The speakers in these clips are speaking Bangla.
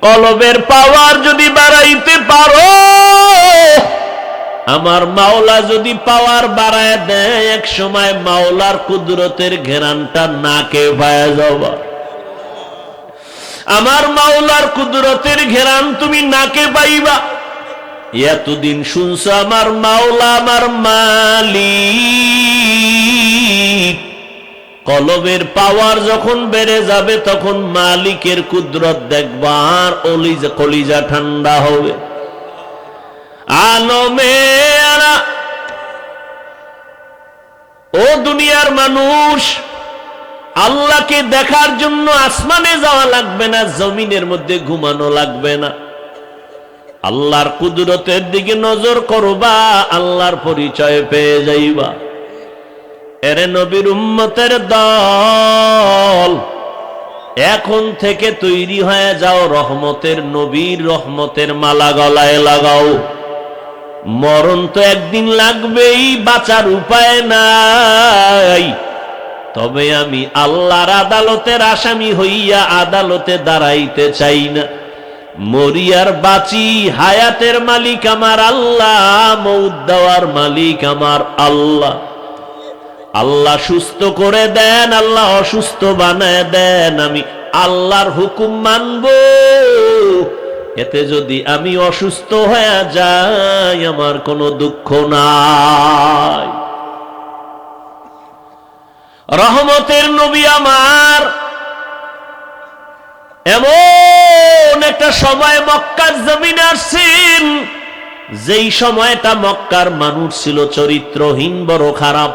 কলবের পাওয়ার যদি বাড়াইতে পারো, আমার মাওলা যদি পাওয়ার বাড়ায় দেয়, এক সময় মাওলার কুদরতের ঘেরানটা নাকে পায়া যাবা। আমার মাওলার কুদরতের ঘেরান তুমি নাকে পাইবা। এতদিন শুনছো আমার মাওলা আমার মালিক, কলবের পাওয়ার যখন বেড়ে যাবে তখন মালিকের কুদরত দেখবা, আর কলিজা ঠান্ডা হবে। আলমেরা, ও দুনিয়ার মানুষ, আল্লাহকে দেখার জন্য আসমানে যাওয়া লাগবে না, জমিনের মধ্যে ঘুমানো লাগবে না। আল্লাহর কুদরতের দিকে নজর করবা, আল্লাহর পরিচয় পেয়ে যাইবা। এরে নবীর উম্মতের দল, এখন থেকে তৈরি হয়ে যাও, রহমতের নবীর রহমতের মালা গলায় লাগাও। মরণ তো একদিন লাগবেই, বাঁচার উপায় নাই। তবে আমি আল্লাহর আদালতের আসামি হইয়া আদালতে দাঁড়াইতে চাই না। মরিয়ার বাঁচি, হায়াতের মালিক আমার আল্লাহ, মউত দেওয়ার মালিক আমার আল্লাহ। আল্লাহ সুস্থ করে দেন, আল্লাহ অসুস্থ বানায় দেন, আমি আল্লাহর হুকুম মানব। এতে যদি আমি অসুস্থ হয়ে যাই, আমার কোনো দুঃখ নাই। রহমতের নবী আমার এমন একটা সময় মক্কার জমিনে আসছেন, যেই সময়টা মক্কার মানুষ ছিল চরিত্রহীন, বড় খারাপ।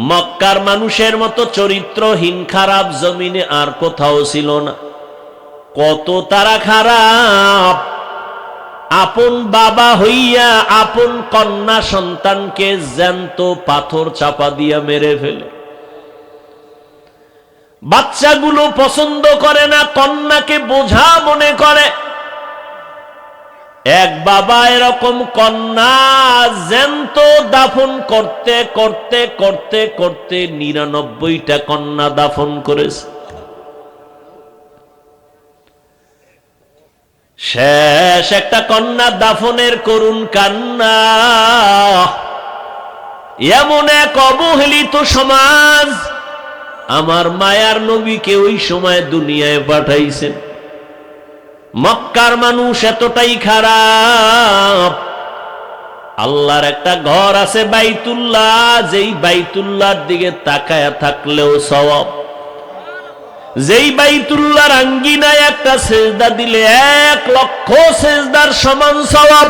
মক্কার মানুষের মতো চরিত্রহীন খারাপ জমিনে আর কোথাও ছিল না। কত তারা খারাপ, আপন বাবা হইয়া আপন কন্যা সন্তানকে জ্যান্ত পাথর চাপা দিয়া মেরে ফেলে। বাচ্চাগুলো পছন্দ করে না, কন্যাকে বোঝা মনে করে। এক বাবা এরকম কন্যা জ্যান্ত দাফন করতে করতে করতে করতে 99টা কন্যা দাফন করেছে। শেষ একটা কন্যা দাফনের করুণ কান্না। এমন এক অবহেলিত সমাজ, আমার মায়ার নবীকে ওই সময় দুনিয়ায় পাঠাইছেন। মক্কার মানুষ এতটাই খারাপ। আল্লাহর একটা ঘর আছে বাইতুল্লাহ, যেই বাইতুল্লাহর দিকে তাকায়া থাকলেও সওয়াব। যেই বাইতুল্লাহর আঙ্গিনায় একটা সেজদা দিলে 1,00,000 সেজদার সমান সওয়াব।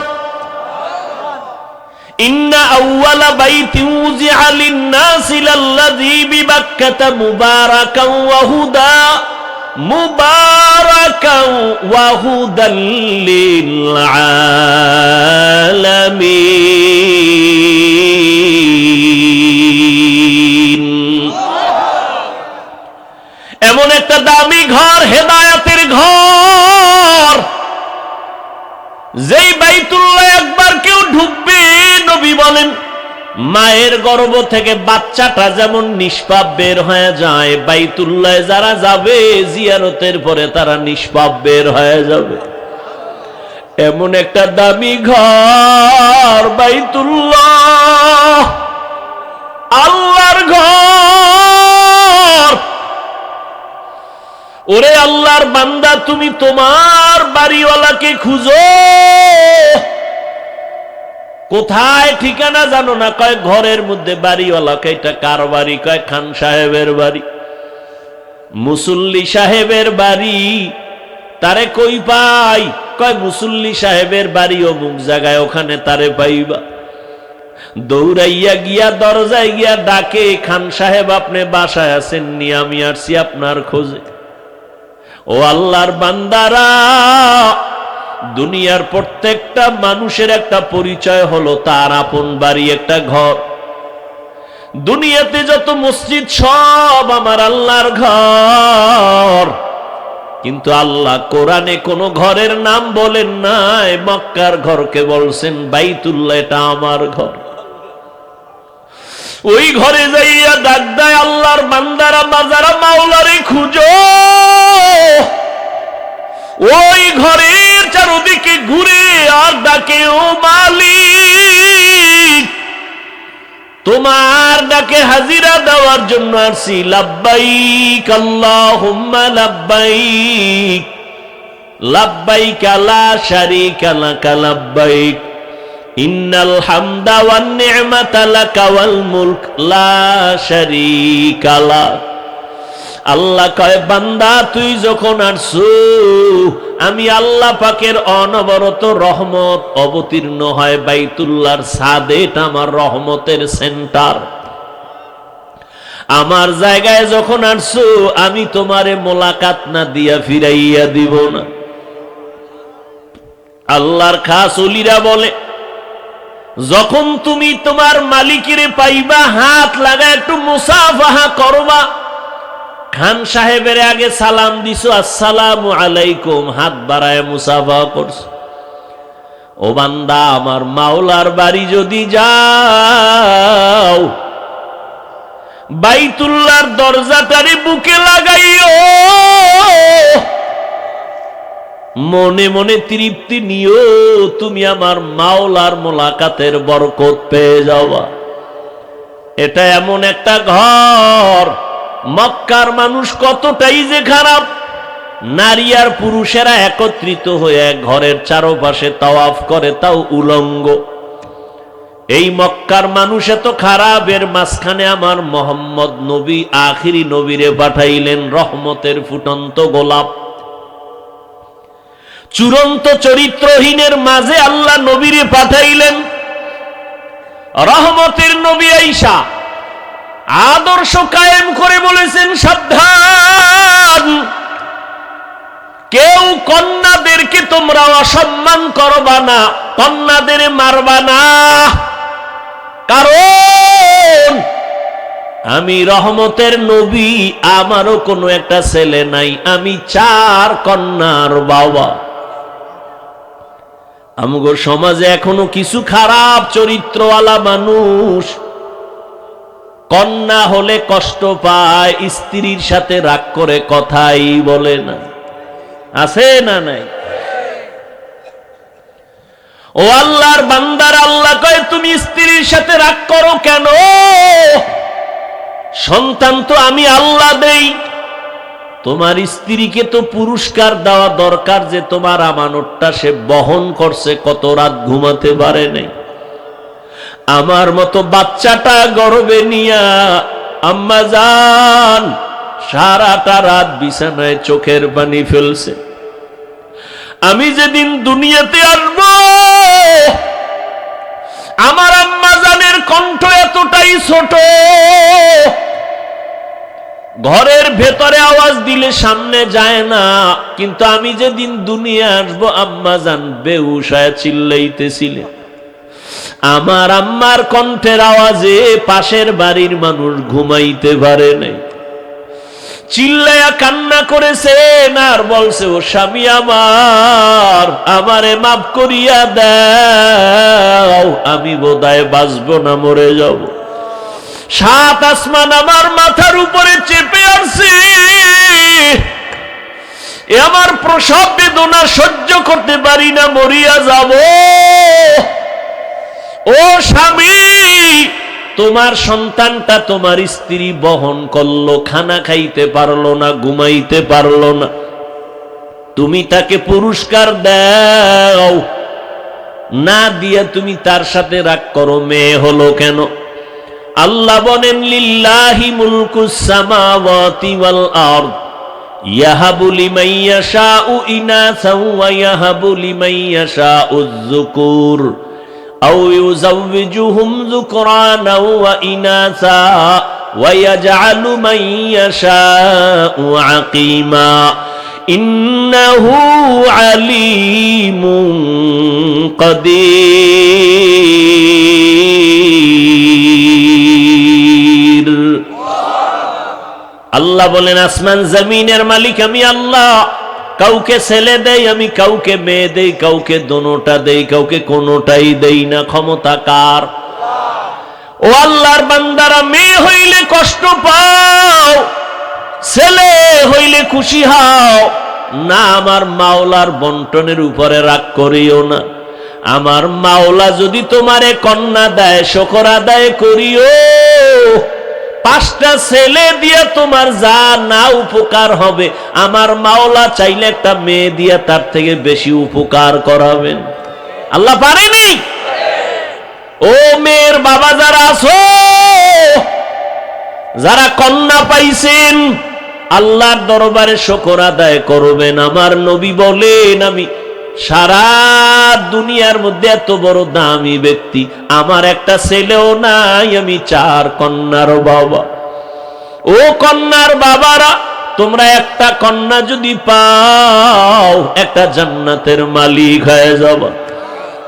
ইন্না আউওয়ালা বাইতিন উযিআ লিন-নাসি লাল্লাযী বিবাক্কাতা মুবারাকান ওয়া হুদা মুবারাকান ওয়া হুদাল লিল আলামিন। এমন একটা দামি ঘর, হেদায়েতের ঘর, যেই বাইতুল্লাহ একবার কেউ ঢুকবে, নবী বলেন মায়ের গর্ভ থেকে বাচ্চাটা যেমন নিষ্পাপ বের হয়ে যায়, বাইতুল্লাহ যারা যাবে জিয়ারতের পরে তারা নিষ্পাপ বের হয়ে যাবে। এমন একটা দামি ঘর বাইতুল্লাহ, আল্লাহর ঘর। ওরে আল্লাহর বান্দা, তুমি তোমার বাড়িওয়ালাকে খুঁজো। কোথায় ঠিকানা জানো না, কয় ঘরের মধ্যে বাড়িওয়ালা। এটা কার বাড়ি? কয় খান সাহেবের বাড়ি, মুসল্লি সাহেবের বাড়ি। তারে কই পাই? কয় মুসল্লি সাহেবের বাড়ি অমুক জায়গায়, ওখানে তারে পাইবা। দৌড়াইয়া গিয়া দরজায় গিয়া ডাকে, খান সাহেব আপনি বাসায় আছেন নি? আমি আসছি আপনার খোঁজে। ও আল্লাহর বান্দারা, দুনিয়ার প্রত্যেকটা মানুষের একটা পরিচয় হলো তার আপন বাড়ি, একটা ঘর। দুনিয়াতে যত মসজিদ সব আমার আল্লাহর ঘর, কিন্তু আল্লাহ কোরআনে কোন ঘরের নাম বলেন নাই। মক্কার ঘরকে বলছেন বাইতুল্লাহ, এটা আমার ঘর। ওই ঘরে যাইয়া ডাক দেয় আল্লাহর বান্দারা, বাজারা মাওলারে খুঁজো। ওই ঘরের চারদিকে ঘুরে আর ডাকে, ও মালিক, তোমার ডাকে হাজিরা দেওয়ার জন্য আসছি। লাব্বাইক আল্লাহুম্মা লাব্বাইক, লাব্বাইক লা শারীকা লাকা লাব্বাইক, ইন্নাল হামদা ওয়ান নি'মাতা লাকা ওয়াল মুলক লা শারীকা লাক। আল্লাহ কয়, বান্দা তুই যখন আসছো, আমি আল্লাহ পাকের অনবরত রহমত অবতীর্ণ হয় বাইতুল্লাহর ছাদে। এটা আমার রহমতের সেন্টার। আমার জায়গায় যখন আসছো, আমি তোমারে মোলাকাত না দিয়া ফিরাইয়া দিব না। আল্লাহর খাস ওলিরা বলে, যখন তুমি তোমার মালিকেরে পাইবা, হাত লাগা একটু মুসাফাহা করবা। খান সাহেবের আগে সালাম দিছো, আসসালামু আলাইকুম, হাত বাড়ায় মুসাফাহা করছো। ও বান্দা, আমার মাওলার বাড়ি যদি যাও, বাইতুল্লাহর দরজাটারে বুকে লাগাইও, মনে মনে তৃপ্তি নিও, তুমি আমার মাওলার মোলাকাতের বরকত পেয়ে যাওয়া। এটা এমন একটা ঘর, মক্কার মানুষ কতটাই যে খারাপ, নারী আর পুরুষেরা একত্রিত হয়ে ঘরের চারপাশে তাওয়াফ করে, তাও উলঙ্গ। এই মক্কার মানুষ এত খারাপ, এর মাঝখানে আমার মোহাম্মদ নবী আখিরি নবীরে পাঠাইলেন, রহমতের ফুটন্ত গোলাপ। চূড়ান্ত চরিত্রহীনের মাঝে আল্লাহ নবীরে পাঠাইলেন, রহমতের নবী আইসা আদর্শ কায়েম করে বলেছেন, সাবধান, কেউ কন্যাদেরকে তোমরা অসম্মান করবা না, কন্যাদের মারবা না, কারণ আমি রহমতের নবী, আমারও কোনো একটা ছেলে নাই, আমি 4 কন্যার বাবা। আমগো সমাজে এখনো কিছু খারাপ চরিত্রওয়ালা মানুষ, কন্যা হলে কষ্ট পায়, স্ত্রীর সাথে রাগ করে কথাই বলে না। আছে না নাই? ও আল্লাহর বান্দার, আল্লাহ কয়, তুমি স্ত্রীর সাথে রাগ করো কেন? সন্তান তো আমি আল্লাহ দেই, তোমার স্ত্রীকে তো পুরস্কার দেওয়া দরকার যে তোমার আমানতটা সে বহন করছে, কত রাত ঘুমাতে পারে নাই। আমার মতো বাচ্চাটা গর্বে নিয়া আম্মা জান সারাটা রাত বিছানায় চোখের পানি ফেলছে। আমি যেদিন দুনিয়াতে আসব, আমার আম্মা জানের কণ্ঠ এতটাই ছোট, ঘরের ভেতরে আওয়াজ দিলে সামনে যায় না, কিন্তু আমি যেদিন দুনিয়া আসবো, আম্মা জান বেহুশ হয়ে চিল্লাইতেছিলেন। আমার আম্মার কণ্ঠের আওয়াজে পাশের বাড়ির মানুষ ঘুমাইতে পারে নাই, চিল্লায়া কান্না করেছেন আর বলছে, ও স্বামী আমার, আমারে মাফ করিয়া দাও, আমি বোধহয় বাঁচবো না, মরে যাব। 7 আসমান আমার মাথার উপরে চেপে আসছে, আমার প্রসব বেদনা সহ্য করতে পারি না, মরিয়া যাব। ও স্বামী, তোমার সন্তানটা তোমার স্ত্রী বহন করলো, খানা খাইতে পারলো না, ঘুমাইতে পারলো না, তুমি তাকে পুরস্কার দাও, না দিয়া তুমি তার সাথে রাগ করো, মেয়ে হলো কেন? আল্লাহ বলেন, লিল্লাহি মুলকুস সামাওয়াতি ওয়াল আরদ, ইয়াহাবু লিমান ইয়াশাউ ইনাসা ওয়া ইয়াহাবু লিমান ইয়াশাউ যুকুর আও ইউযাওবিজুহুম যুকরানা ওয়া ইনাসা ওয়া ইয়াজআলু মান ইয়াশাউ আকিমা ইন্নাহু আলিমুন কাদির। আল্লাহ বলেন, আসমান জমিনের মালিক আমি আল্লাহ। কাউকে ছেলে দেই আমি, কাউকে মেয়ে দেই, কাউকে দোনোটা দেই, কাউকে কোনোটাই দেই না। ক্ষমতা কার? ও আল্লাহর বান্দারা, মেয়ে হইলে কষ্ট পাও, ছেলে হইলে খুশি হও, না আমার মাওলার বন্টনের উপরে রাগ করিও না। আমার মাওলা যদি তোমারে কন্যা দেয় শুকর আদায় করিও। 5টা ছেলে দিয়ে তোমার যা না উপকার হবে, আমার মাওলা চাইলে একটা মেয়ে দিয়ে তার থেকে বেশি উপকার করাবেন। আল্লাহ পারেনি? ও মেয়ের বাবা যারা আছো, যারা কন্যা পাইছেন, আল্লাহর দরবারে শুকর আদায় করবেন। আমার নবী বলেন, আমি সারা দুনিয়ার মধ্যে এত বড় দামি ব্যক্তি, আমার একটা ছেলেও নাই, আমি 4 কন্যার বাবা। ও কন্যার বাবারা, তোমরা একটা কন্যা যদি পাও, একটা জান্নাতের মালিক হয়ে যাবে।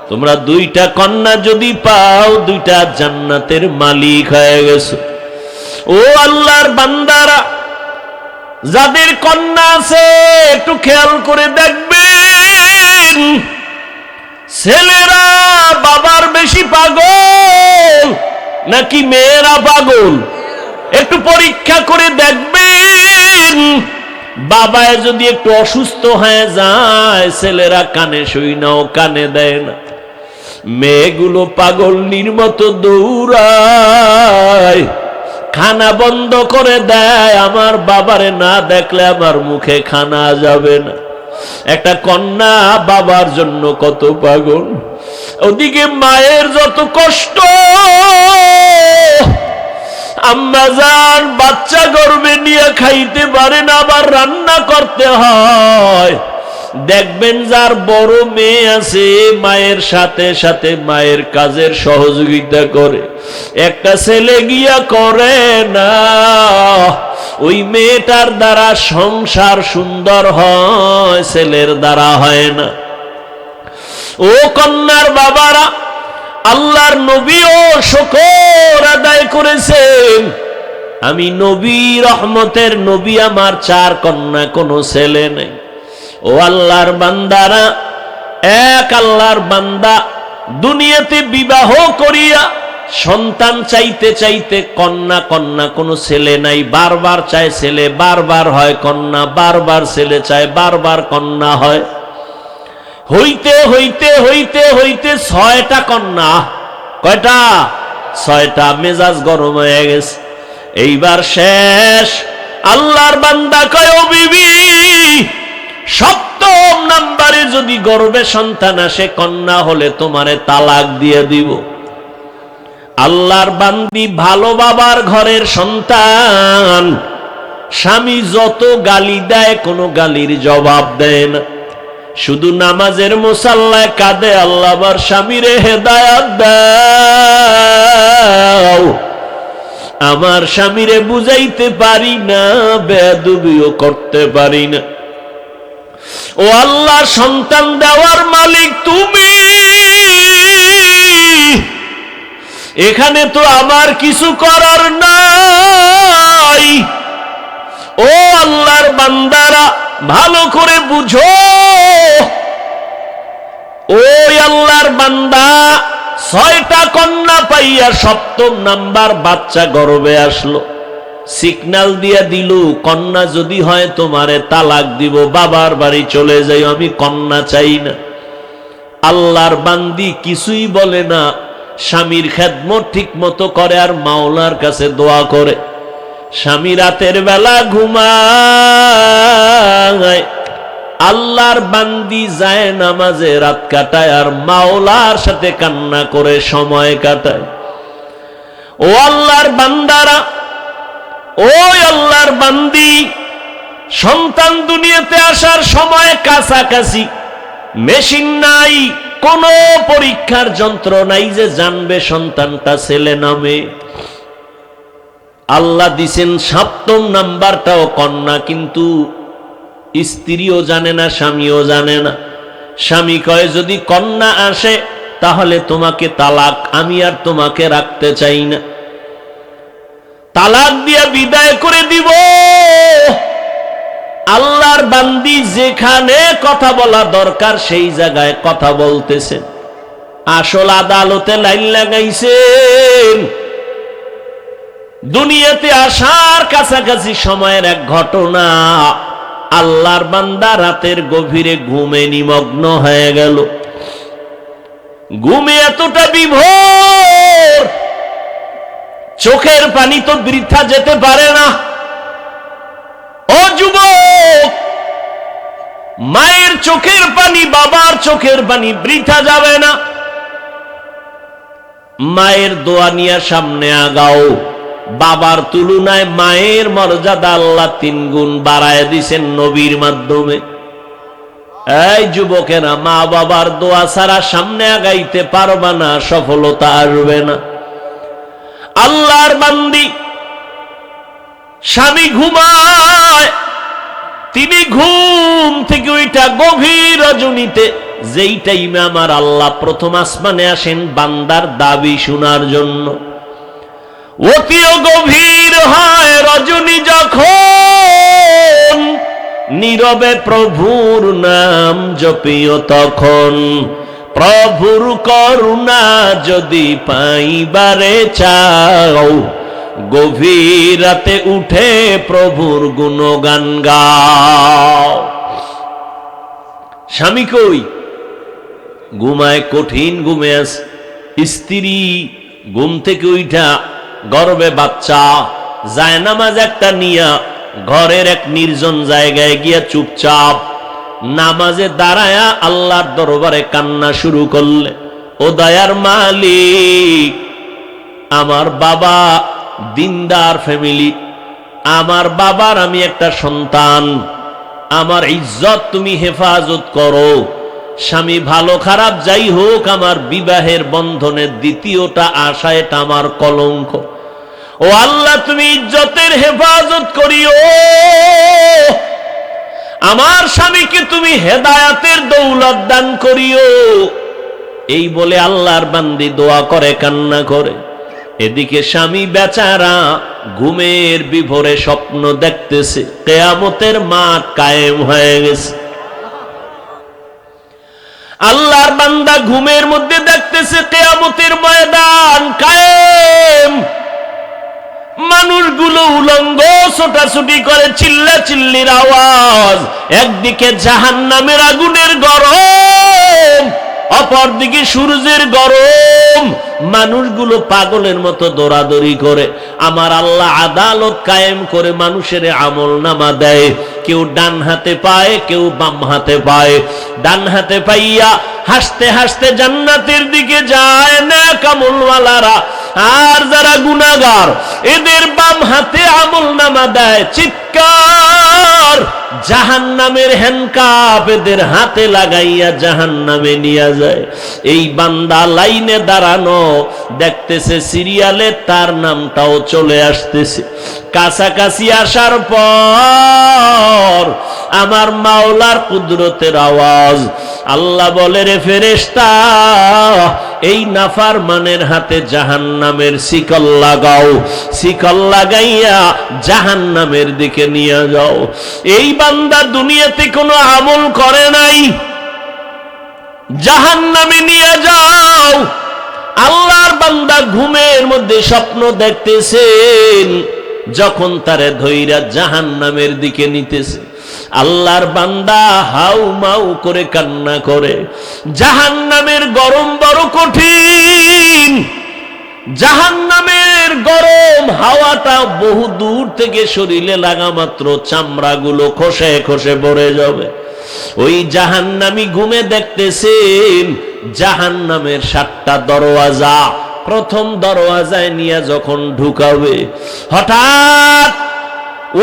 তোমরা 2টা কন্যা যদি পাও, 2টা জান্নাতের মালিক হয়ে গেছো। ও আল্লাহর বান্দারা, যাদের কন্যা আছে একটু খেয়াল করে দেখবেন, ছেলেরা বাবার বেশি পাগল নাকি মেয়েরা পাগল? একটু পরীক্ষা করে দেখবেন। বাবায় যদি একটু অসুস্থ হয়ে যায়, ছেলেরা কানে শুই নাও, কানে দেয় না। মেয়েগুলো পাগলনির মতো দৌড়ায়, খানা বন্ধ করে দেয়, আমার বাবারে না দেখলে আমার মুখে খানা যাবে না। একটা কন্যা বাবার জন্য কত পাগল। ওদিকে মায়ের যত কষ্ট, আম্মা জান বাচ্চা গর্ভে নিয়ে খাইতে পারে না, আবার রান্না করতে হয়। দেখবেন যার বড় মেয়ে আছে, মায়ের সাথে সাথে মায়ের কাজের সহযোগিতা করে। একটা ছেলে গিয়া করে না, ওই মেয়েটার দ্বারা সংসার সুন্দর হয়, ছেলের দ্বারা হয় না। ও কন্যার বাবারা, আল্লাহর নবীও শুকর আদায় করেছেন। আমি নবী, রহমতের নবী, আমার 4 কন্যা, কোনো ছেলে নেই। ও আল্লাহর বান্দারা, এক আল্লাহর বান্দা দুনিয়াতে বিবাহ করিয়া সন্তান চাইতে চাইতে কন্যা কন্যা, কোনো ছেলে নাই, বারবার চায় ছেলে, বারবার হয় কন্যা, বারবার ছেলে চায়, বারবার কন্যা হয়। হইতে হইতে হইতে হইতে 6টা কন্যা। কয়টা? 6টা। মেজাজ গরম হয়ে গেছে, এইবার শেষ। আল্লাহর বান্দা কয়, ও বিবি, 7ম নাম্বারে যদি গর্ভে সন্তান আসে, কন্যা হলে তোমারে তালাক দিয়ে দিব। আল্লাহর বান্দি ভালো বাবার ঘরের সন্তান, স্বামী যত গালি দেয় কোনো গালির জবাব দেয় না, শুধু নামাজের মুসাল্লায় কাঁদে, আল্লাহ আমার স্বামীরে হেদায়াত দাও। আমার স্বামীরে বুঝাইতে পারি না, বেয়াদবিও করতে পারি না। ও আল্লাহ, সন্তান দেওয়ার মালিক তুমি, এখানে তো আমার কিছু করার নাই। ও আল্লাহর বান্দারা, ভালো করে বুঝো। ওই আল্লাহর বান্দা 6টা কন্যা পাইয়া 7ম নাম্বার বাচ্চা গর্ভে আসলো, সিগন্যাল দিয়া দিল, কন্যা যদি হয় তোমারে তালাক দিব, বাবার বাড়ি চলে যাই, আমি কন্যা চাই না। আল্লাহর বান্দি কিছুই বলে না, স্বামীর খেদমত ঠিক মতো করে আর মাওলার কাছে দোয়া করে। স্বামী রাতের বেলা ঘুমায়, আল্লাহর বান্দি যায় নামাজে রাত কাটায় আর মাওলার সাথে কান্না করে সময় কাটায়। ও আল্লাহর বান্দারা, ওই আল্লাহর বান্দি, সন্তান দুনিয়াতে আসার সময় কাছাকাছি, মেশিন নাই, কোনো পরীক্ষার যন্ত্র নাই যে জানবে সন্তানটা ছেলে না মেয়ে। আল্লাহ দিছেন 7ম নাম্বারটাও কন্যা, কিন্তু স্ত্রীও জানে না, স্বামীও জানে না। স্বামী কয়, যদি কন্যা আসে তাহলে তোমাকে তালাক, আমি আর তোমাকে রাখতে চাই না, তালাক দিয়া বিদায় করে দিব। আল্লাহর বান্দি যেখানে কথা বলা দরকার সেই জায়গায় কথা বলতেছেন। আসল আদালতে লাইন লাগাইছেন। দুনিয়াতে আসার কাছাকাছি সময়ের এক ঘটনা, আল্লাহর বান্দা রাতের গভীরে ঘুমে নিমগ্ন হয়ে গেল। ঘুমে এতটা বিভোর, চোখের পানি তো বৃথা যেতে পারে না। ও যুবক, মায়ের চোখের পানি, বাবার চোখের পানি বৃথা যাবে না। মায়ের দোয়া নিয়ে সামনে আগাও। বাবার তুলনায় মায়ের মর্যাদা আল্লাহ 3 গুণ বাড়ায় দিয়েছেন নবীর মাধ্যমে। এই যুবকেরা, মা বাবার দোয়া ছাড়া সামনে আগাইতে পারবা না, সফলতা আসবে না। আল্লাহর বান্দি, স্বামী ঘুমায়, তিনি ঘুম থেকে ওইটা গভীর রজনীতে, যেই টাইমে আমার আল্লাহ প্রথম আসমানে আসেন বান্দার দাবি শোনার জন্য। অতিও গভীর হয় রজনী যখন, নীরবে প্রভুর নাম জপিও তখন। প্রভুর করুণা যদি পাইবারে চাও, গভীর রাতে উঠে প্রভুর গুণগান গাও। স্বামী কই? ঘুমায়, কঠিন ঘুমে আছে। স্ত্রী ঘুম থেকে উঠা গর্বে বাচ্চা, জায়নামাজ একটা নিয়া ঘরের এক নির্জন জায়গায় গিয়া চুপচাপ নামাজে দাঁড়ায়া আল্লাহর দরবারে কান্না শুরু করলে, ও দয়ার মালিক, আমার বাবা দিনদার ফ্যামিলি, আমার বাবার আমি একটা সন্তান, আমার ইজ্জত তুমি হেফাজত করো। স্বামী ভালো খারাপ যাই হোক, আমার বিবাহের বন্ধনের দ্বিতীয়টা আশা, এটা আমার কলঙ্ক। ও আল্লাহ, তুমি ইজ্জতের হেফাজত করিও। আমার স্বামীকে তুমি হেদায়াতের দৌলত দান করিও। এই বলে আল্লাহর বান্দি দোয়া করে, কান্না করে। এদিকে স্বামী বেচারা ঘুমের বিভোরে স্বপ্ন দেখতেছে, কিয়ামতের মাঠ কায়েম হয়ে গেছে। আল্লাহর বান্দা ঘুমের মধ্যে দেখতেছে কিয়ামতের ময়দান কায়েম। মানুষগুলো উলঙ্গ ছোটাছুটি করে, চিল্লা চিল্লির আওয়াজ। একদিকে জাহান্নামের আগুনের গরম, অপরদিকে সূর্যের গরম। মানুষগুলো পাগলের মতো দৌড়াদৌড়ি করে। আমার আল্লাহ আদালত কায়েম করে মানুষের আমল নামা দেয়। কেউ ডান হাতে পায়, কেউ বাম হাতে পায়। ডান হাতে পাইয়া হাসতে হাসতে জান্নাতের দিকে যায় নেক আমলওয়ালারা, আর যারা গুনাহগার এদের বাম হাতে আমল নামা দেয়। চিৎকার, জাহান্নামের হ্যান্ডকাপ এদের হাতে লাগাইয়া জাহান্নামে নিয়ে যায়। এই বান্দা লাইনে দাঁড়ানো, দেখতেছে সিরিয়ালে তার নামটাও চলে আসতেছে। কাছাকাছি আসার পর আমার মাওলার কুদরতের আওয়াজ। আল্লাহ বলে, রে ফেরেশতা, এই নাফরমানের হাতে জাহান্নামের শিকল লাগাও, শিকল লাগাইয়া জাহান্নামের দিকে নিয়ে যাও। এই বান্দা দুনিয়াতে কোনো আমল করে নাই, জাহান্নামে নিয়ে যাও। আল্লাহর বান্দা ঘুমের মধ্যে স্বপ্ন দেখতেছেন, যখন তারে ধইরা জাহান্নামের দিকে নিতেছে, আল্লাহর বান্দা হাউ মাউ করে কান্না করে। জাহান্নামের গরম বড় কঠিন। জাহান্নামের গরম হাওয়াটা বহু দূর থেকে শরীরে লাগা মাত্র চামড়াগুলো খসে খসে পড়ে যাবে। ওই জাহান্নামী ঘুমে দেখতেছেন জাহান্নামের 7টা দরওয়াজা। প্রথম দরওয়াজায় নিয়ে যখন ঢুকাবে, হঠাৎ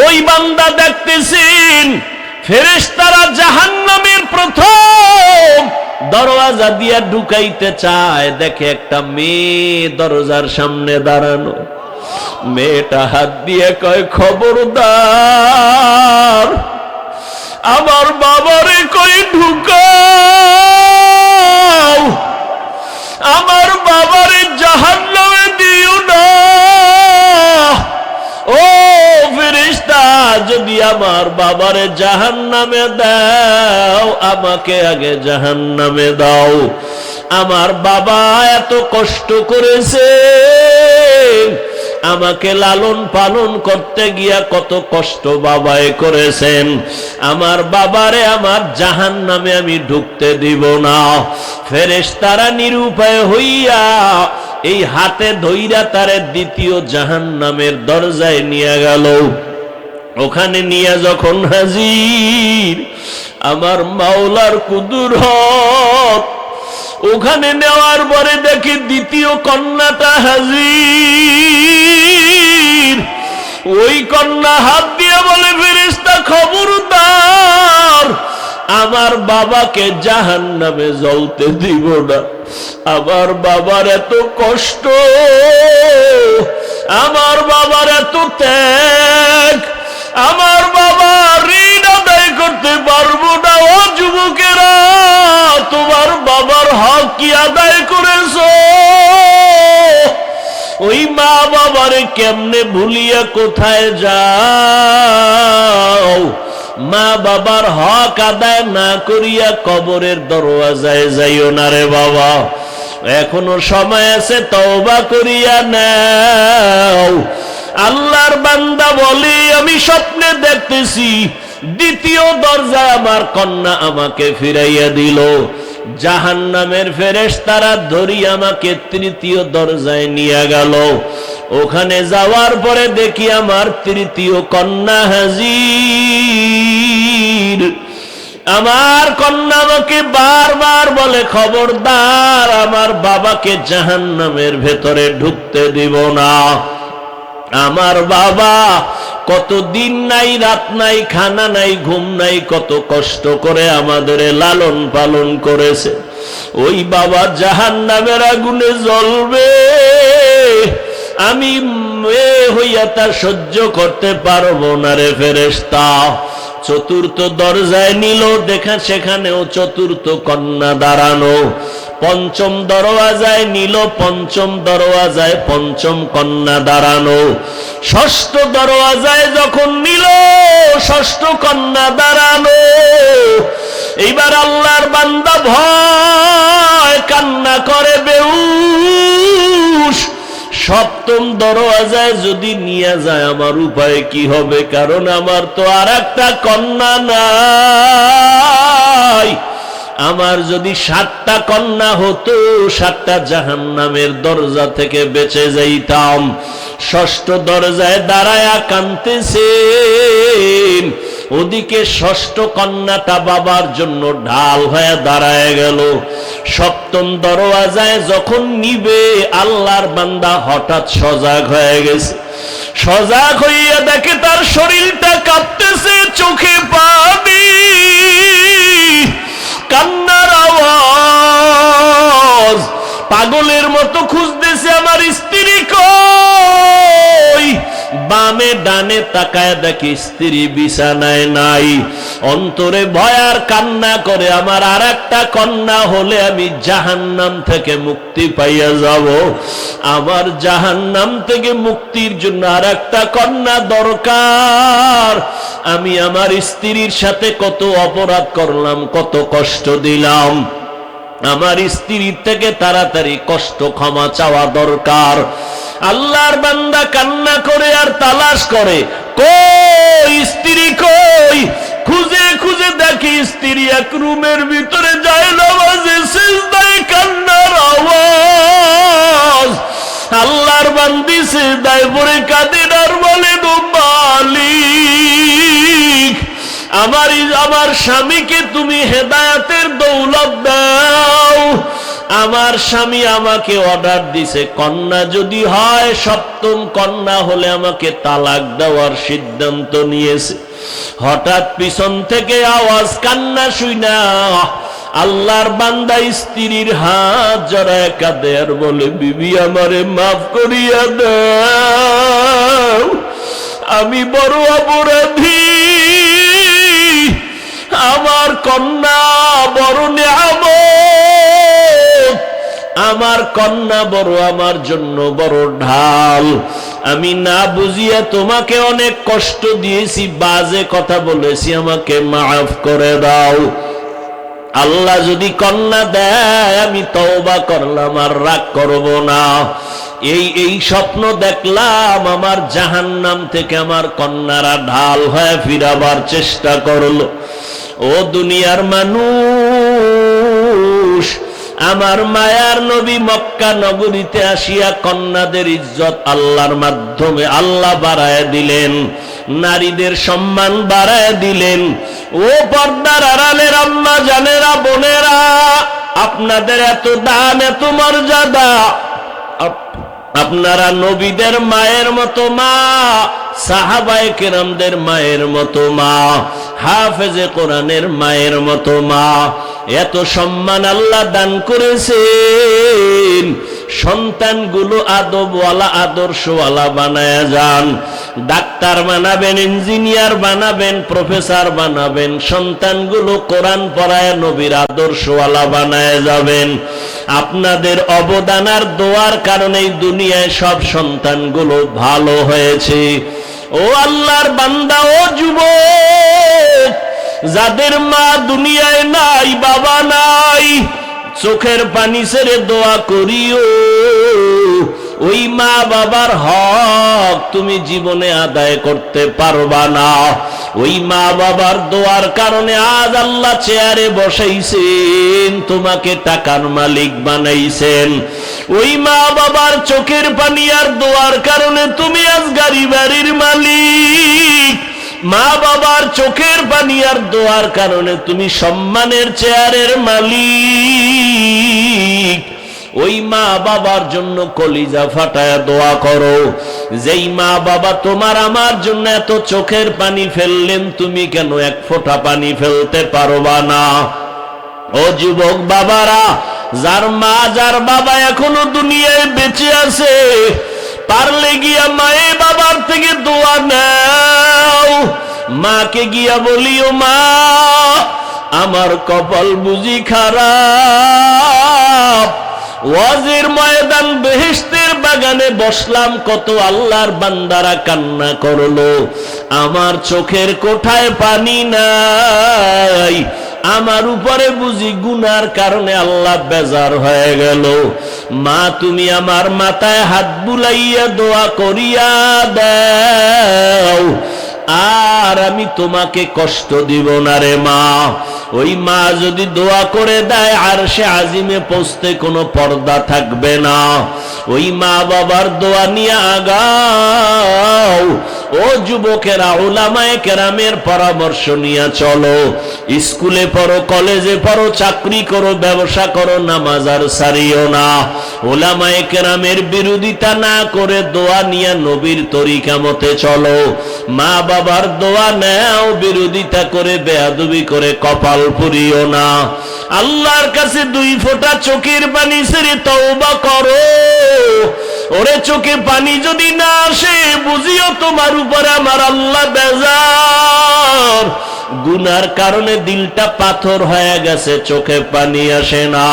ওই বান্দা দেখতেছেন ফেরেশতারা জাহান্নামের প্রথম দরওয়াজা দিয়া ঢুকাইতে চায়। দেখে একটা মেয়ে দরজার সামনে দাঁড়ানো। মেয়েটা হাত দিয়ে কয়, খবরদার, আমার বাবারে কই ঢুকাও, আমার বাবারে জাহান্নামে দিও না। ও ফেরেশতা, যদি আমার বাবারে জাহান্নামে দাও, আমাকে আগে জাহান্নামে দাও। আমার বাবা এত কষ্ট করেছে, আমাকে লালন পালন করতে গিয়া কত কষ্ট বাবায় করেছেন, আমার বাবারে আমার জাহান্নামে আমি ঢুকতে দিব না। ফেরেশতারা নিরুপায় হইয়া এই হাতে ধইরা তারে দ্বিতীয় জাহান্নামের দরজায় নিয়ে গেল। ওখানে নিয়ে যখন হাজির আমার মাওলার কুদরত, ওখানে নেওয়ার পরে দেখি দ্বিতীয় কন্যাটা হাজির। ওই কন্যা হাত দিয়ে বলে, ফেরেশতা খবরদার, আমার বাবাকে জাহান্নামে জ্বলতে দিব না। আমার বাবার এত কষ্ট, আমার বাবার এত ত্যাগ, আমার বাবা ঋণ আদায় করতে পারবো না। ও যুবকেরা, তোমার বাবার হক কি আদায় করেছো? ওই মা বাবারে কেমনে ভুলিয়া কোথায় যাও? মা বাবার হক আদায় না করিয়া কবরের দরওয়াজায় যাইও না রে বাবা, এখনো সময় আছে, তওবা করিয়া নাও। আল্লাহর বান্দা বলে, আমি স্বপ্নে দেখতেছি দ্বিতীয় দরজায় আমার কন্যা আমাকে ফিরাইয়া দিল। জাহান্নামের ফেরেশতারা ধরি আমাকে তৃতীয় দরজায় নিয়ে গেল। ওখানে যাওয়ার পরে দেখি আমার তৃতীয় কন্যা হাজির। আমার কন্যা আমাকে বারবার বলে, খবরদার, আমার বাবাকে জাহান্নামের ভেতরে ঢুকতে দিব না। আমার বাবা কত দিন নাই, রাত নাই, খানা নাই, ঘুম নাই, কত কষ্ট করে আমাদের লালন পালন করেছে। ওই বাবা জাহান্নামের আগুনে জ্বলবে, আমি মেয়ে হইয়া তা সহ্য করতে পারবো না রে ফেরেশতা। চতুর্থ দরজায় নিল, দেখা সেখানেও চতুর্থ কন্যা দাঁড়ানো। পঞ্চম দরওয়াজায় নিল, পঞ্চম দরওয়াজায় পঞ্চম কন্যা দাঁড়ানো। ষষ্ঠ দরওয়াজায় যখন নিল, ষষ্ঠ কন্যা দাঁড়ানো। এইবার আল্লাহর বান্দা ভয় কান্না করে বেহুশ। সপ্তম দরওয়াজায় যদি নিয়ে যায় আমার উপায় কি হবে? কারণ আমার তো আর একটা কন্যা নাই। আমার যদি 7টা কন্যা হতো, 7টা জাহান্নামের দরজা থেকে বেঁচে যাইতাম। ষষ্ঠ দরজায় দাঁড়ায়া কাঁদতেছেন, ওদিকে ষষ্ঠ কন্যাটা বাবার জন্য ঢাল হয়ে দাঁড়ায় গেল। সপ্তম দরওয়াজায় যখন নিবে, আল্লাহর বান্দা হঠাৎ সজাগ হয়ে গেছে। সজাগ হইয়া দেখে তার শরীরটা কাঁপতেছে, চোখে পানি, কান্নার আওয়াজ। পাগলের মতো খুঁজতেছে আমার স্ত্রী কই। বামে ডানে তাকায় দেখি স্ত্রী বিছানায় নাই। অন্তরে ভয় আর কান্না করে, আমার আর একটা কন্যা হলে আমি জাহান্নাম থেকে মুক্তি পাইয়া যাব। আমার জাহান্নাম থেকে মুক্তির জন্য আর একটা কন্যা দরকার। আমি আমার স্ত্রীর সাথে কত অপরাধ করলাম, কত কষ্ট দিলাম। আমার স্ত্রীর থেকে তাড়াতাড়ি কষ্ট ক্ষমা চাওয়া দরকার। আল্লাহর বান্দা কান্না করে আর তালাশ করে, কই স্ত্রী কই। খুঁজে খুঁজে দেখি স্ত্রী এক রুমের ভিতরে যায় নামাজে, সিজদায় কান্নার আওয়াজ। আল্লাহর বান্দি সিজদায় পড়ে কাঁদেন আর বলে, ও মালিক, আমার স্বামীকে তুমি হেদায়েতের দৌলত দাও। আমার স্বামী আমাকে অর্ডার দিছে, কন্যা যদি হয়, সপ্তম কন্যা হলে আমাকে তালাক দেওয়ার সিদ্ধান্ত নিয়েছে। হঠাৎ পিছন থেকে আওয়াজ, কান্না শুইনা আল্লাহর বান্দা স্ত্রীর হাত জড়ায় কাঁদে আর বলে, বিবি আমারে মাফ করিয়া দাও, আমি বড় অপরাধী। আমার কন্যা বড় নিয়ামত, আমার কন্যা বড় আমার জন্য বড় ঢাল। আমি না বুঝিয়া তোমাকে অনেক কষ্ট দিয়েছি, বাজে কথা বলেছি, আমাকে মাফ করে দাও। আল্লাহ যদি কন্যা দেয় আমি তওবা করলাম, আর রাগ করব না। এই স্বপ্ন দেখলাম, আমার জাহান্নাম থেকে আমার কন্যারা ঢাল হয়ে ফিরাবার চেষ্টা করলো। ও দুনিয়ার মানুষ, আমার মায়ার নবী মক্কা নগরীতে আসিয়া কন্যাদের ইজ্জত আল্লাহর মাধ্যমে আল্লাহ বাড়ায় দিলেন, নারীদের সম্মান বাড়ায় দিলেন। ও পর্দার আড়ালের আম্মা জানেরা, বোনেরা, আপনাদের এত দাম, এত মর্যাদা। আপনারা নবীদের মায়ের মতো মা, সাহাবায়ে কেরামদের মায়ের মতো মা, হাফেজে কোরআনের মায়ের মতো মা। এত সম্মান আল্লাহ দান করেছেন। সন্তানগুলো আদবওয়ালা, আদর্শওয়ালা বানায়া যান। ডাক্তার বানাবেন, ইঞ্জিনিয়ার বানাবেন, প্রফেসর বানাবেন। সন্তানগুলো কোরআন পড়ায় নবীর আদর্শওয়ালা বানায় যাবেন। আপনাদের অবদান আর দোয়ার কারণে দুনিয়ায় সব সন্তানগুলো ভালো হয়েছে। ও আল্লাহর বান্দা, ও যুবক, যাদের মা দুনিয়ায় নাই, বাবা নাই, চোখের পানি ছেড়ে দোয়া করিও। ওই মা বাবার হক তুমি জীবনে আদায় করতে পারবা না। ওই মা বাবার দোয়ার কারণে আজ আল্লাহ চেয়ারে বসাইছেন, তোমাকে টাকার মালিক বানাইছেন। ওই মা বাবার চোখের পানি আর দোয়ার কারণে তুমি আজ গাড়ি বাড়ির মালিক। মা বাবার চোখের পানি আর দোয়ার কারণে তুমি সম্মানের চেয়ারের মালিক। ওই মা বাবার জন্য কলিজা ফাটায়া দোয়া করো। যেই মা বাবা তোমার আমার জন্য এত চোখের পানি ফেললেন, তুমি কেন এক ফোঁটা পানি ফেলতে পারবা না? ও যুবক বাবারা, যার মা যার বাবা এখনো দুনিয়ায় বেঁচে আছে, পারলে গিয়া মায়ে বাবার থেকে দোয়া নাও। মাকে গিয়া বলিও, মা আমার কপাল বুঝি খারাপ, ওয়াজের ময়দান বেহেশতের বাগানে বসলাম, কত আল্লাহর বান্দারা কান্না করলো, আমার চোখের কোঠায় পানি নাই, আমার উপরে বুঝি গুনার কারণে আল্লাহ বেজার হয়ে গেল। মা তুমি আমার মাথায় হাত বুলাইয়া দোয়া করিয়া দাও, আর আমি তোমাকে কষ্ট দিব না রে মা। ওই মা যদি দোয়া করে দেয়, আরশে আজিমে পৌঁছতে কোনো পর্দা থাকবে না। ওই মা বাবার দোয়া নিয়ে আগাও। ও যুবকেরা, উলামায়ে কেরামের পরামর্শ নিয়ে চলো। স্কুলে পড়ো, কলেজে পড়ো, চাকরি করো, ব্যবসা করো, নামাজ আর ছাড়িও না। উলামায়ে কেরামের বিরোধিতা না করে দোয়া নিয়ে নবীর তরিকা মতে চলো। মা বাবার দোয়া নাও, বিরোধিতা করে বেয়াদবি করে কপাল পুরিও না। আল্লাহর কাছে দুই ফোঁটা চোখের পানি ছেড়ে তওবা করো। ওরে চোখে পানি যদি না আসে, বুঝিও তোমার উপরে আমার আল্লাহ বেজার। গুনার কারণে দিলটা পাথর হয়ে গেছে, চোখে পানি আসে না।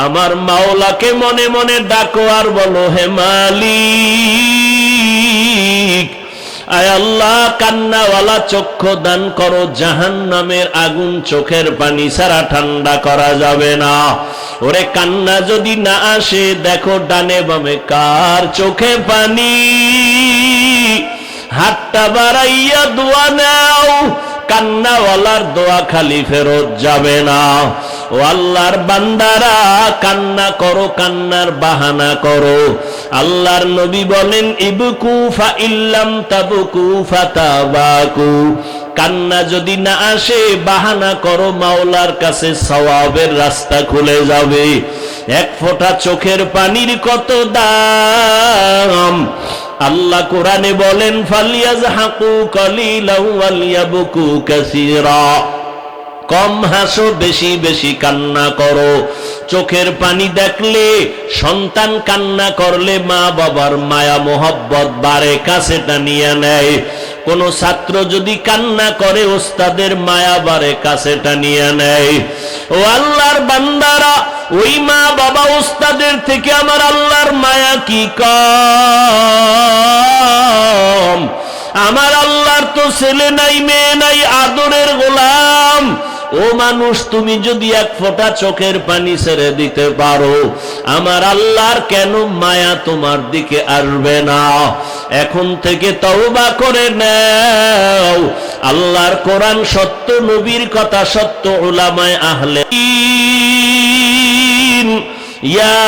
আমার মাওলাকে মনে মনে ডাকো আর বলো, হে মালিক, আয় আল্লাহ, কান্নাওয়ালা চক্ষু দান করো। জাহান্নামের আগুন চোখের পানি ছাড়া ঠান্ডা করা যাবে না। ওরে কান্না যদি না আসে, দেখো ডানে বামে কার চোখে পানি, হাতটা বাড়াইয়া দোয়া নাও। কান্নাওয়ালার দোয়া খালি ফেরত যাবে না। ও আল্লাহর বান্দারা, কান্না করো, কান্নার বাহানা করো। আল্লাহর নবী বলেন, ইবকু ফা ইল্লাম তাবকু ফাতাবাকু। কান্না যদি না আসে, বাহানা করো, মাওলার কাছে সওয়াবের রাস্তা খুলে যাবে। এক ফোঁটা চোখের পানির কত দাম! আল্লাহ কোরআনে বলেন, ফালিয়াজহাকু কালিলাও ওয়ালিয়াবকু কাসীরা। কম হাসো, বেশি বেশি কান্না করো। চোখের পানি দেখলে, সন্তান কান্না করলে মা বাবার মায়া মোহব্বত বাড়ে, কাছে টানিয়ে নেয়। কোন ছাত্র যদি কান্না করে, ওস্তাদের মায়া বাড়ে, কাছে টানিয়ে নেয়। ও আল্লাহর বান্দারা, ওই মা বাবা ওস্তাদের থেকে আমার আল্লাহর মায়া কি কম? আমার আল্লাহর তো ছেলে নাই, মেয়ে নাই, আদরের গোলাম। ও মানুষ, তুমি যদি এক ফোঁটা চোখের পানি ছেড়ে দিতে পারো, আমার আল্লাহর কেন মায়া তোমার দিকে আসবে না? এখন থেকে তওবা করে নাও। আল্লাহর কোরআন সত্য, নবীর কথা সত্য, উলামায়ে আহলে ইয়া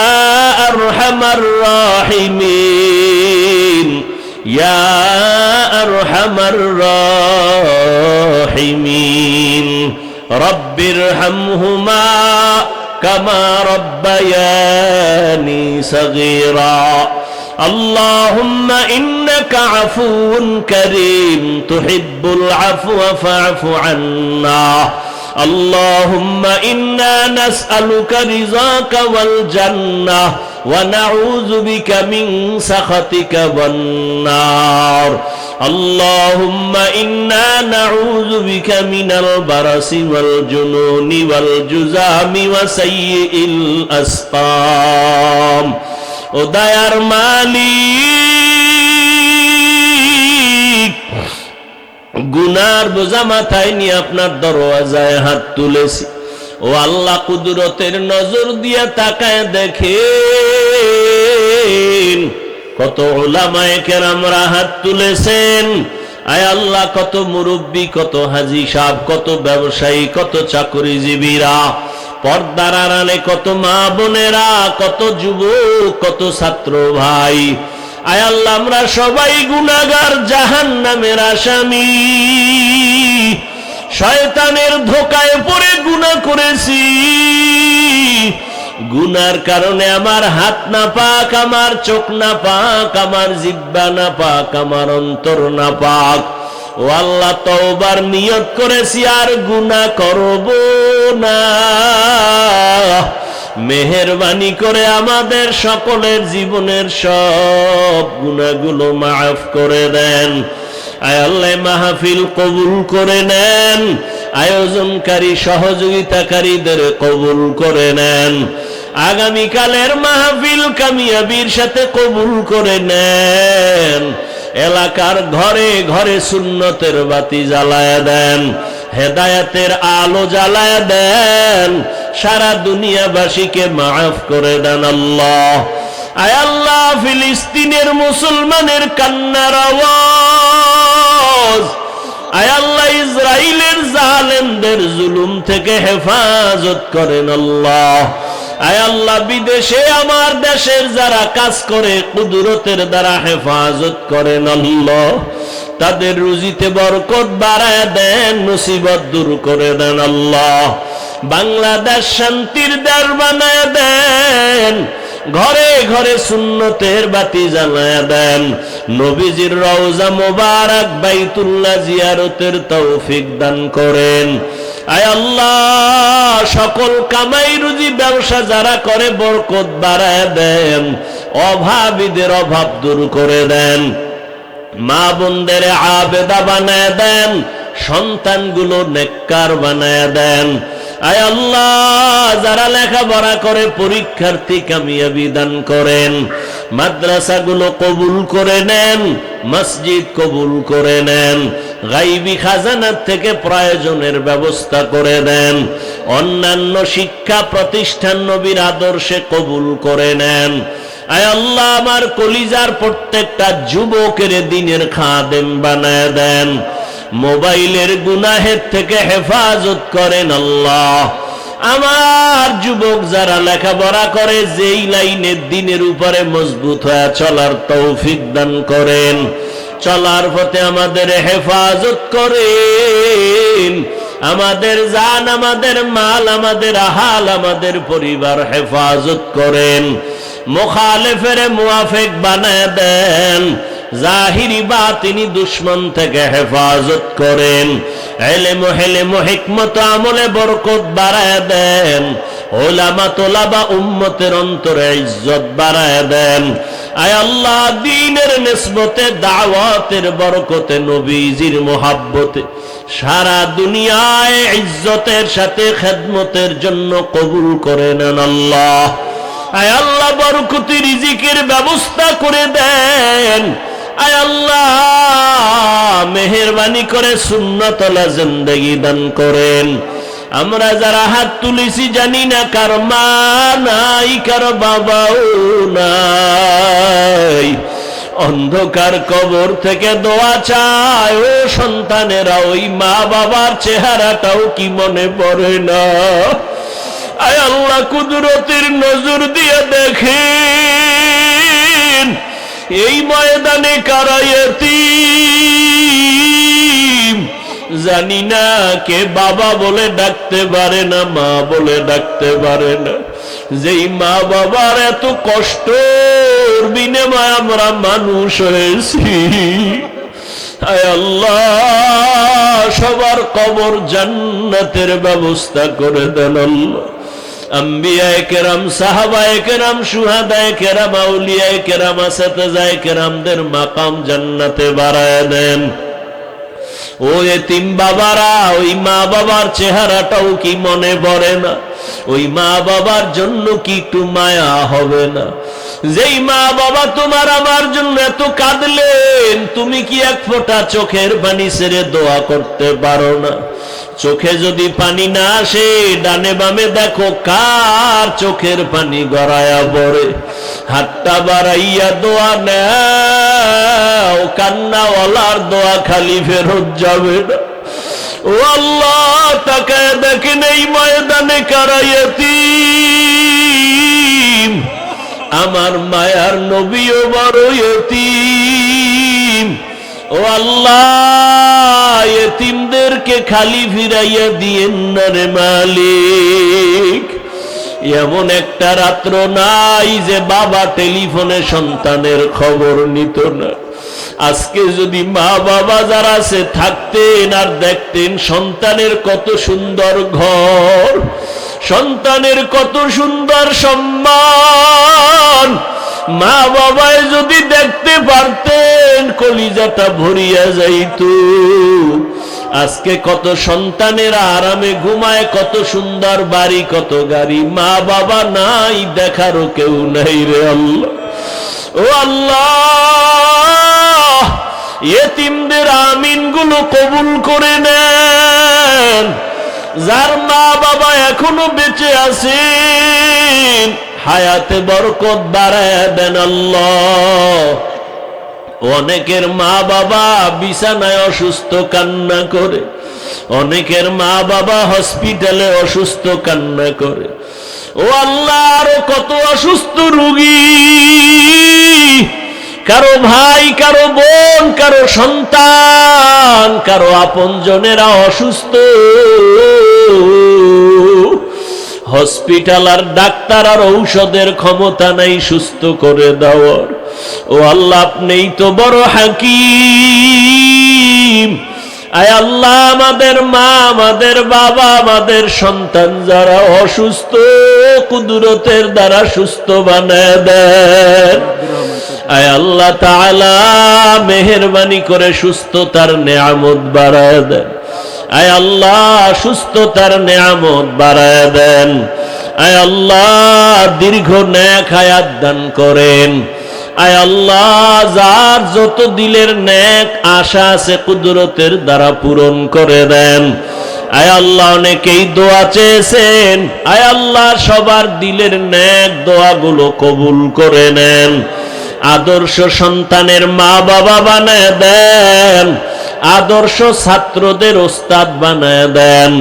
আরহামার রাহিমিন, ইয়া আরহামার রাহিমিন, রব্বিরহামহুমা কামা রব্বায়ানি সগীরা। আল্লাহুম্মা ইন্নাকা আফুউন কারীম তুহিব্বুল আফওয়া ফা'ফু আন্না। আল্লাহুম্মা ইন্না নাসআলুকা রিযাকা ওয়াল জান্নাহ ওয়া নাউযু বিকা মিন সাখাতিকা ওয়ান নার। আল্লাহুম্মা ইন্না নাউযু বিকা মিনাল বারাসি ওয়াল জুনুনি ওয়াল জুযামি ওয়া সাইয়্যিল আসকাম। ও দয়ার মালিক, গুনার বোঝা মাথায় নিয়ে আপনার দরওয়াজায় হাত তুলেছি। ও আল্লাহ, কুদরতের নজর দিয়ে তাকায় দেখেন কত উলামায়ে কেরামরা হাত তুলেছেন। আয় আল্লাহ, কত মুরব্বী, কত হাজী সাহেব, কত ব্যবসায়ী, কত চাকরিজীবীরা, পর্দার আড়ালে কত মা বোনেরা, কত যুবক, কত ছাত্র ভাই। আয় আল্লাহ, আমরা সবাই গুনাহগার, জাহান্নামের আসামি। শয়তানের ধোঁকায় পড়ে গুনাহ করেছি। গুনার কারণে আমার হাত না পাক, আমার চোখ না পাক, আমার জিহ্বা না পাক, আমার অন্তর না পাক। ও আল্লাহ, তওবার নিয়ত করেছি, আর গুনাহ করব না। মেহেরবানি করে আমাদের সকলের জীবনের সব গুনাহগুলো মাফ করে দেন। আয় আল্লাহ, মাহফিল কবুল করে নেন, আয়োজনকারী সহযোগিতাকারীদের কবুল করে নেন। আগামীকালের মাহফিল কামিয়াবির সাথে কবুল করে নেন। এলাকার ঘরে ঘরে সুন্নতের বাতি জ্বালায়া দেন, হেদায়েতের আলো জ্বালায়া দেন, সারা দুনিয়াবাসীকে মাফ করে দেন আল্লাহ। আয় আল্লাহ, ফিলিস্তিনের মুসলমানের কান্নার আওয়াজ, আয় আল্লাহ, ইসরাইলের জালেমদের জুলুম থেকে হেফাজত করেন আল্লাহ। আয় আল্লাহ, বিদেশে আমার দেশের যারা কাজ করে কুদরতের দ্বারা হেফাজত করেন আল্লাহ। তাদের রুজিতে বরকত বাড়ায় দেন, মুসিবত দূর করে দেন আল্লাহ। বাংলাদেশ শান্তির দ্বার বানায় দেন, ঘরে ঘরে সুন্নতের বাতি জ্বালায় দেন। নবীজির রওজা মোবারক বাইতুল্লাহ জিয়ারতের তৌফিক দান করেন। আয় আল্লাহ, সকল কামাই রুজি ব্যবসা যারা করে বরকত বাড়ায় দেন, অভাবীদের অভাব দূর করে দেন, মা বোনদের আবেদা বানায় দেন, সন্তানগুলো নেককার বানায় দেন। আয় আল্লাহ, যারা লেখাপড়া করে পরীক্ষার্থী কামিয়াবি দান করেন। মাদ্রাসাগুলো কবুল করে নেন, মসজিদ কবুল করে নেন, গাইবী খাজানার থেকে প্রয়োজনের ব্যবস্থা করে দেন। অন্যান্য শিক্ষা প্রতিষ্ঠান নবীর আদর্শে কবুল করে নেন। আয় আল্লাহ, আমার কলিজার প্রত্যেকটা যুবকের দিনের খাদেম বানায় দেন। মোবাইলের গুনাহের থেকে হেফাজত করেন আল্লাহ। আমার যুবক যারা লেখাপড়া করে, যেই লাইনের দিনের উপরে মজবুত হয়ে চলার তৌফিক দান করেন। চলার পথে আমাদের হেফাজত করেন। আমাদের জান, আমাদের মাল, আমাদের আহাল, আমাদের পরিবার হেফাজত করেন। মুখালেফের মুআফিক বানায় দেন। জাহিরি বাতিনি দুশ্মন থেকে হেফাজত করেন। ইলম হিলম হিকমত আমলে বরকত বাড়ায় দেন। উলামা তোলাবা উম্মতের অন্তরে ইজ্জত বাড়ায় দেন। আয় আল্লাহ, দ্বীনের নিসবতে, দাওয়াতের বরকতে, নবীজির মুহাব্বতে সারা দুনিয়ায় ইজ্জতের সাথে খেদমতের জন্য কবুল করে নেন আল্লাহ। আয় আল্লাহ, বরকতি রিজিকের ব্যবস্থা করে দেন। আয় আল্লাহ, মেহেরবানি করে সুন্নতলা জিন্দেগি দান করেন। আমরা যারা হাত তুলেছি জানি না কার মা নাই, কার বাবাও নাই। অন্ধকার কবর থেকে দোয়া চায় ও সন্তানেরা, ওই মা বাবার চেহারাটাও কি মনে পড়ে না? আয় আল্লাহ, কুদরতের নজর দিয়ে দেখেন এই ময়দানে কারা ইয়তীম। জানি না কে বাবা বলে ডাকতে পারে না, মা বলে ডাকতে পারে না। যেই মা বাবার এত কষ্টের বিনিময়ে আমরা মানুষ হয়েছি। আয় আল্লাহ, সবার কবর জান্নাতের ব্যবস্থা করে দেন আল্লাহ। আম্বিয়ায়ে কেরাম, সাহাবায়ে কেরাম, শুহাদায়ে কেরাম, আউলিয়ায়ে কেরাম, আসাতেজায়ে কেরামদের মাকাম জান্নাতে বাড়ায় দেন। ও এতিম বাবারা, ওই মা বাবার চেহারাটাও কি মনে পড়ে না? ওই মা বাবার জন্য কি একটু মায়া হবে না? যেই মা বাবা তোমার আমার জন্য এত কাঁদলেন, তুমি কি এক ফোঁটা চোখের পানি ছেড়ে দোয়া করতে পারো না? চোখে যদি পানি না আসে, ডানে বামে দেখো কার চোখের পানি গড়ায়া পড়ে। হাতটা বাড়াইয়া দোয়া নাও, কান্নাওয়ালার দোয়া খালি ফেরত যাবে না। ও আল্লাহ, তাকায় দেখেন এই ময়দানে কারা ইয়তীম। আমার মায়ার নবীও বড় ইয়তীম। ও আল্লাহ, ইয়তীমদেরকে খালি ফিরাইয়া দিয়েন না রে মালিক। এমন একটা রাত্র নাই যে বাবা টেলিফোনে সন্তানের খবর নিত না। আজকে যদি মা বাবা যারা আছে থাকতেন আর দেখতেন সন্তানের কত সুন্দর ঘর, সন্তানের কত সুন্দর সম্মান, মা বাবায় যদি দেখতে পারতেন কলিজাটা ভরিয়া যাইত। আজকে কত সন্তানেরা আরামে ঘুমায়, কত সুন্দর বাড়ি, কত গাড়ি, মা বাবা নাই, দেখারও কেউ নাই রে আল্লাহ। ও আল্লাহ, ইয়তীমদের আমিন গুলো কবুল করে নেন। যার মা বাবা এখনো বেঁচে আছেন, হায়াতে বরকত বাড়ায় দেন আল্লাহ। অনেকের মা বাবা বিছানায় অসুস্থ কান্না করে, অনেকের মা বাবা হসপিটালে অসুস্থ কান্না করে। ও আল্লাহ, আরো কত অসুস্থ রোগী, কারো ভাই, কারো বোন, কারো সন্তান, কারো আপনজনেরা অসুস্থ। হসপিটাল আর ডাক্তার আর ঔষধের ক্ষমতা নাই সুস্থ করে দেওয়ার। ও আল্লাহ, আপনিই তো বড় হাকিম। আয় আল্লাহ, আমাদের মা, আমাদের বাবা, আমাদের সন্তান যারা অসুস্থ, কুদরতের দ্বারা সুস্থ বানায় দেন। আয় আল্লাহ তাআলা, মেহেরবানি করে সুস্থতার নেয়ামত বাড়ায় দেন। আয় আল্লাহ, সুস্থতার নেয়ামত বাড়ায় দেন। আয় আল্লাহ, দীর্ঘ নেক হায়াত দান করেন। আয় আল্লাহ, যার যত দিলের নেক আশা আছে কুদরতের দ্বারা পূরণ করে দেন। আয় আল্লাহ, অনেকেই দোয়া চেয়েছেন, আয় আল্লাহ সবার দিলের নেক দোয়াগুলো কবুল করে নেন। আদর্শ সন্তানের মা বাবা বানায় দেন, আদর্শ ছাত্রদের ওস্তাদ বানায় দেন।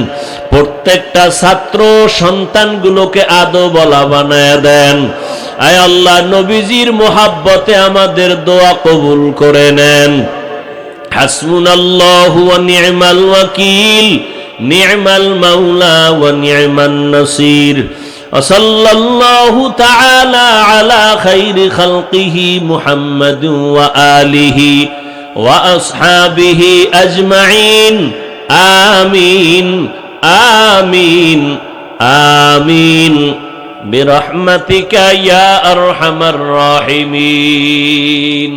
প্রত্যেকটা ছাত্র সন্তানগুলোকে আদবওয়ালা বানায় দেন। আয় আল্লাহ, নবীজির মোহাব্বতে আমাদের দোয়া কবুল করে নেন। হাসবুনাল্লাহু ওয়া নি'মাল ওয়াকিল, নি'মাল মাওলা ওয়া নি'মান নাসির। সাল্লাল্লাহু তাআলা আলা খাইরি খালকিহি মুহাম্মাদিন ওয়া আলিহি ওয়া আসহাবিহি আজমাইন। আমিন আমিন আমিন বিরহমাতিকা ইয়া আরহামার রাহিমিন।